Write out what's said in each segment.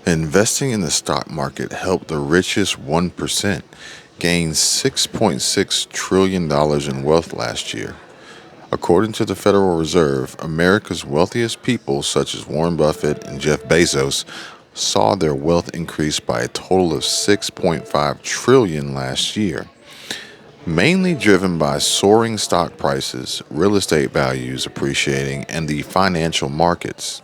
Investing in the stock market helped the richest 1% gain $6.6 trillion in wealth last year. According to the Federal Reserve, America's wealthiest people, such as Warren Buffett and Jeff Bezos, saw their wealth increase by a total of 6.5 trillion last year, mainly driven by soaring stock prices, real estate values appreciating, and the financial markets.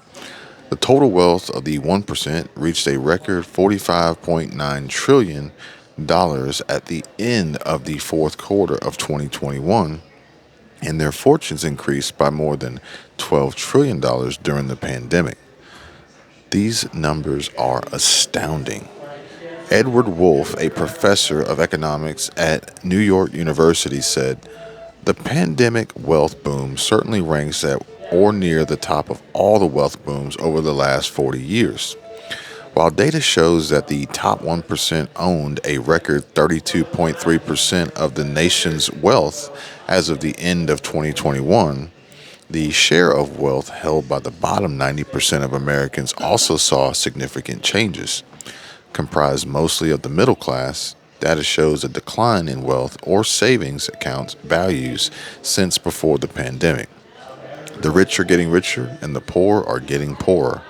The total wealth of the 1% reached a record $45.9 trillion at the end of the fourth quarter of 2021, and their fortunes increased by more than $12 trillion during the pandemic. These numbers are astounding. Edward Wolf, a professor of economics at New York University, said, "The pandemic wealth boom certainly ranks at or near the top of all the wealth booms over the last 40 years. While data shows that the top 1% owned a record 32.3% of the nation's wealth as of the end of 2021, the share of wealth held by the bottom 90% of Americans also saw significant changes. Comprised mostly of the middle class, data shows a decline in wealth or savings accounts values since before the pandemic. The rich are getting richer and the poor are getting poorer.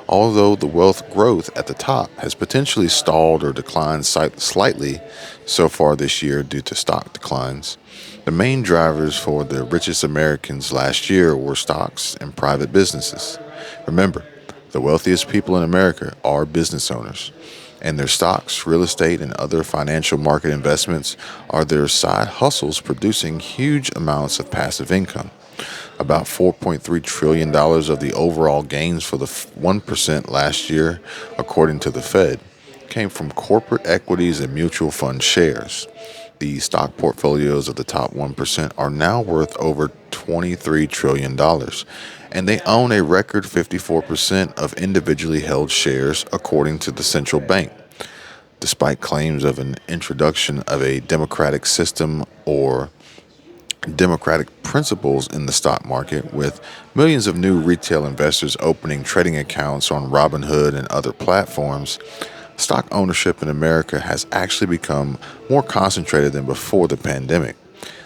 Although the wealth growth at the top has potentially stalled or declined slightly so far this year due to stock declines, the main drivers for the richest Americans last year were stocks and private businesses. Remember, the wealthiest people in America are business owners, and their stocks, real estate, and other financial market investments are their side hustles producing huge amounts of passive income. About $4.3 trillion of the overall gains for the 1% last year, according to the Fed, came from corporate equities and mutual fund shares. The stock portfolios of the top 1% are now worth over $23 trillion, and they own a record 54% of individually held shares, according to the central bank. Despite claims of an introduction of a democratic system or democratic principles in the stock market, with millions of new retail investors opening trading accounts on Robinhood and other platforms, stock ownership in America has actually become more concentrated than before the pandemic.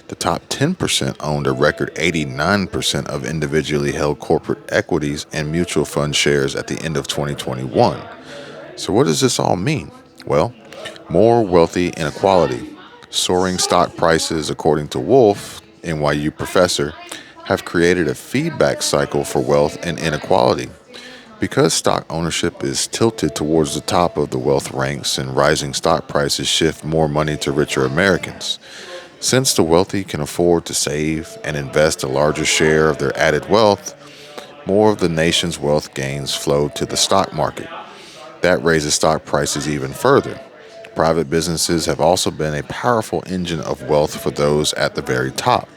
The top 10% owned a record 89% of individually held corporate equities and mutual fund shares at the end of 2021. So, what does this all mean? Well, more wealthy inequality. Soaring stock prices, according to Wolf, NYU professor, have created a feedback cycle for wealth and inequality. Because stock ownership is tilted towards the top of the wealth ranks and rising stock prices shift more money to richer Americans. Since the wealthy can afford to save and invest a larger share of their added wealth, more of the nation's wealth gains flow to the stock market. That raises stock prices even further. Private businesses have also been a powerful engine of wealth for those at the very top.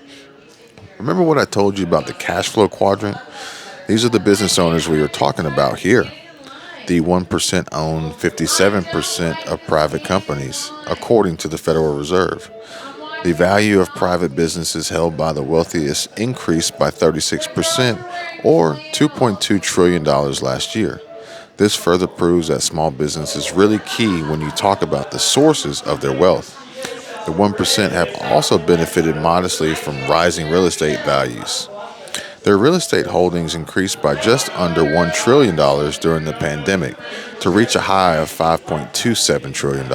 Remember what I told you about the cash flow quadrant? These are the business owners we are talking about here. The 1% own 57% of private companies, according to the Federal Reserve. The value of private businesses held by the wealthiest increased by 36%, or $2.2 trillion last year. This further proves that small business is really key when you talk about the sources of their wealth. The 1% have also benefited modestly from rising real estate values. Their real estate holdings increased by just under $1 trillion during the pandemic to reach a high of $5.27 trillion.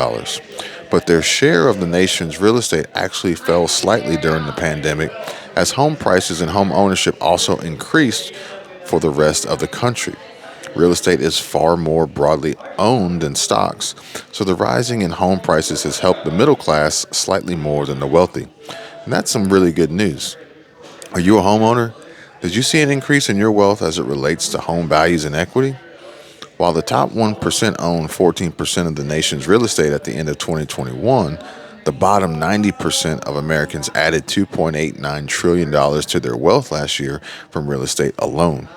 But their share of the nation's real estate actually fell slightly during the pandemic as home prices and home ownership also increased for the rest of the country. Real estate is far more broadly owned than stocks, so the rising in home prices has helped the middle class slightly more than the wealthy. And that's some really good news. Are you a homeowner? Did you see an increase in your wealth as it relates to home values and equity? While the top 1% owned 14% of the nation's real estate at the end of 2021, the bottom 90% of Americans added $2.89 trillion to their wealth last year from real estate alone.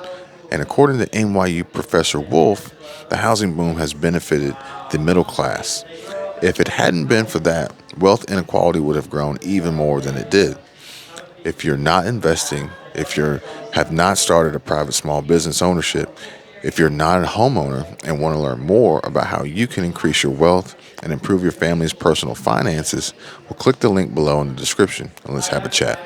And according to NYU professor Wolf, the housing boom has benefited the middle class. If it hadn't been for that, wealth inequality would have grown even more than it did. If you're not investing, if you have not started a private small business ownership, If you're not a homeowner and want to learn more about how you can increase your wealth and improve your family's personal finances, well, click the link below in the description and let's have a chat.